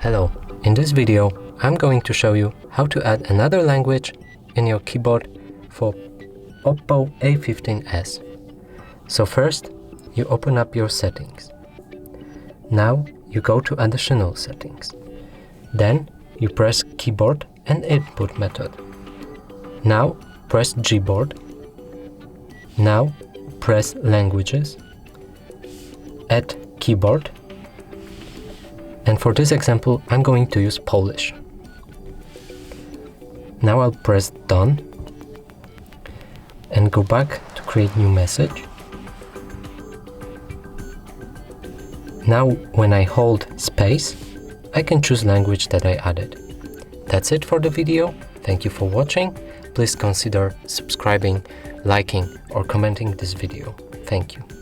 Hello, in this video I'm going to show you how to add another language in your keyboard for OPPO A15s. So first, you open up your settings. Now you go to additional settings. Then you press keyboard and input method. Now press Gboard. Now press languages. Add keyboard. And for this example, I'm going to use Polish. Now I'll press Done and go back to create new message. Now when I hold space, I can choose language that I added. That's it for the video. Thank you for watching. Please consider subscribing, liking or commenting this video. Thank you.